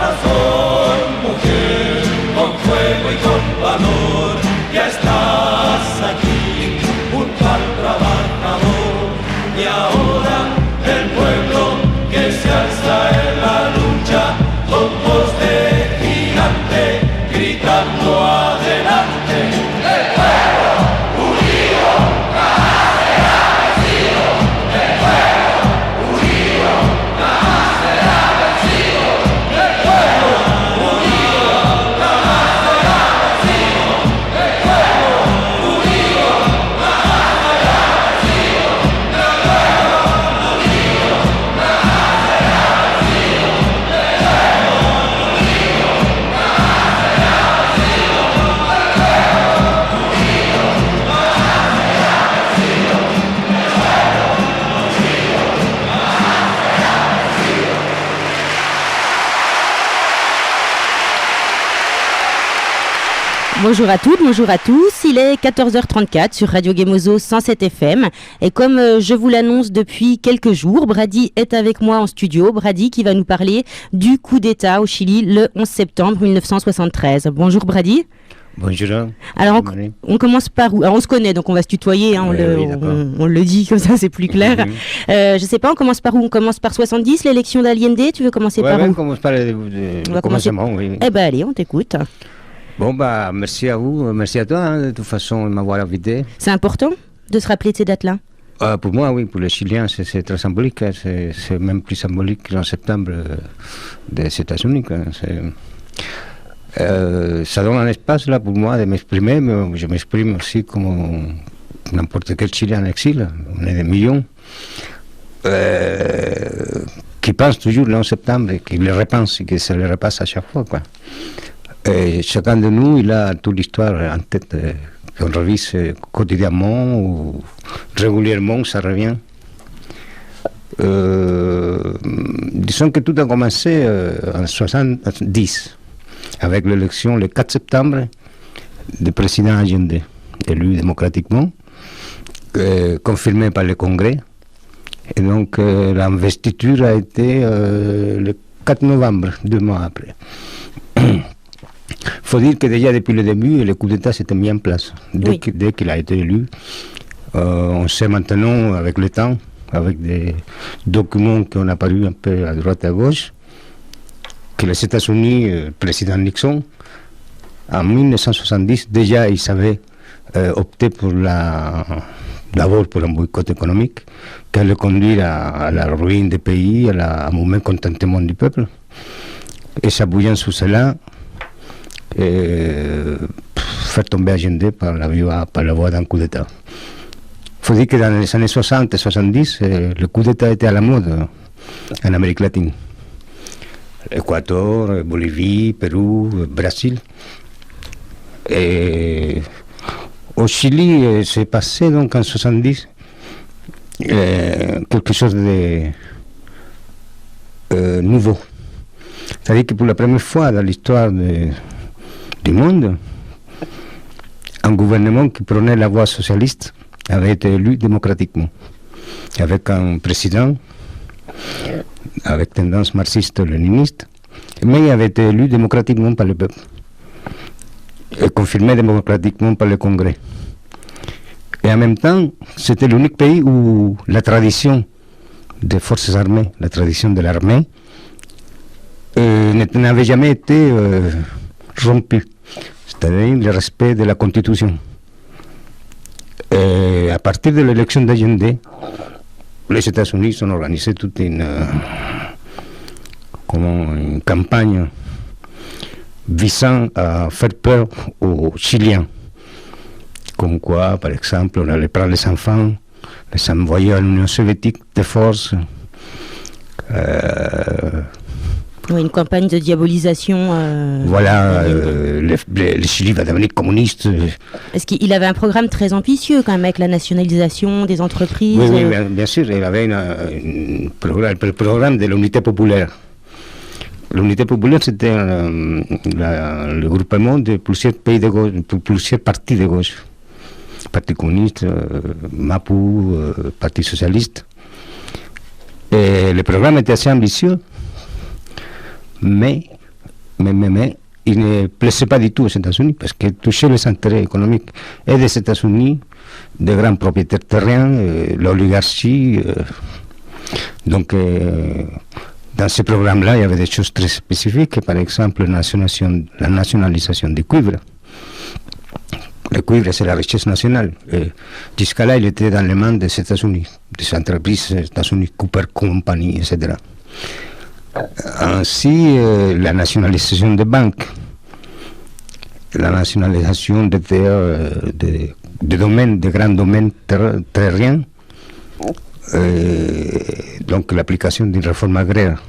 razón, mujer, con fuego y con valor, ya estás aquí, junto al trabajador, y ahora el pueblo que se alza en la lucha, con voz de gigante, gritando adelante. El pueblo unido jamás será vencido. El pueblo unido jamás será vencido. El pueblo unido jamás será vencido. El pueblo unido jamás será vencido. El pueblo unido jamás será vencido. El pueblo unido jamás será vencido. Bonjour à toutes, bonjour à tous. Il est 14h34 sur Radio Gemozo 107 FM. Et comme je vous l'annonce depuis quelques jours, Brady est avec moi en studio. Brady qui va nous parler du coup d'État au Chili le 11 septembre 1973. Bonjour Brady. Bonjour. Alors on commence par où? Alors on se connaît donc on va se tutoyer, hein, on le dit comme ça c'est plus clair. Je sais pas, on commence par où? On commence par 70, l'élection d'Allende. Tu veux commencer par où? On commence par le commencement, oui. Eh ben allez, on t'écoute. Bon, merci à vous, merci à toi, hein, de toute façon, de m'avoir invité. C'est important de se rappeler de ces dates-là? Pour moi, oui, pour les Chiliens, c'est très symbolique, hein, c'est même plus symbolique qu'en septembre des États-Unis. Quoi, ça donne un espace là pour moi de m'exprimer, mais je m'exprime aussi comme n'importe quel Chilien en exil. On est des millions qui pensent toujours le 11 septembre, et qui le repensent et qui se le repassent à chaque fois, quoi. Et chacun de nous, il a toute l'histoire en tête qu'on revise quotidiennement ou régulièrement, ça revient. Disons que tout a commencé en 70, avec l'élection le 4 septembre du président Allende, élu démocratiquement, confirmé par le Congrès. Et donc l'investiture a été le 4 novembre, 2 mois après. Il faut dire que déjà depuis le début, le coup d'État s'était mis en place. Dès qu'il a été élu, on sait maintenant, avec le temps, avec des documents qui ont apparu un peu à droite et à gauche, que les États-Unis, le président Nixon, en 1970, déjà, il savait opter d'abord pour un boycott économique, qui allait conduire à la ruine des pays, à un mauvais contentement du peuple. Et s'appuyant sur cela, faire tomber Allende par la voie d'un coup d'État. Il faut dire que dans les années 60 et 70, le coup d'État était à la mode en Amérique latine. Équateur, Bolivie, Pérou, Brésil. Et au Chili, c'est passé donc en 70 quelque chose de nouveau. C'est-à-dire que pour la première fois dans l'histoire du monde, un gouvernement qui prenait la voie socialiste avait été élu démocratiquement, avec un président avec tendance marxiste-léniniste, mais il avait été élu démocratiquement par le peuple et confirmé démocratiquement par le Congrès. Et en même temps, c'était l'unique pays où la tradition des forces armées, la tradition de l'armée, n'avait jamais été rompue, c'est-à-dire le respect de la Constitution. Et à partir de l'élection d'Allende, les États-Unis ont organisé toute une campagne visant à faire peur aux Chiliens. Comme quoi, par exemple, on allait prendre les enfants, les envoyer à l'Union soviétique de force. Oui, une campagne de diabolisation. Le Chili va devenir communiste. Est-ce qu'il avait un programme très ambitieux quand même avec la nationalisation des entreprises? Oui, bien sûr, il avait le programme de l'unité populaire. L'unité populaire, c'était le groupement de plusieurs pays de gauche, plusieurs partis de gauche. Parti communiste, MAPU, Parti socialiste. Et le programme était assez ambitieux, mais Mais il ne plaisait pas du tout aux États-Unis parce qu'il touchait les intérêts économiques et des États-Unis, des grands propriétaires terriens, l'oligarchie. Donc, dans ce programme-là, il y avait des choses très spécifiques, par exemple la nationalisation du cuivre. Le cuivre, c'est la richesse nationale. Jusqu'à là, il était dans les mains des États-Unis, des entreprises des États-Unis, Cooper Company, etc. Ainsi, la nationalisation des banques, la nationalisation des terres, des domaines, des grands domaines terriens, donc l'application d'une réforme agraire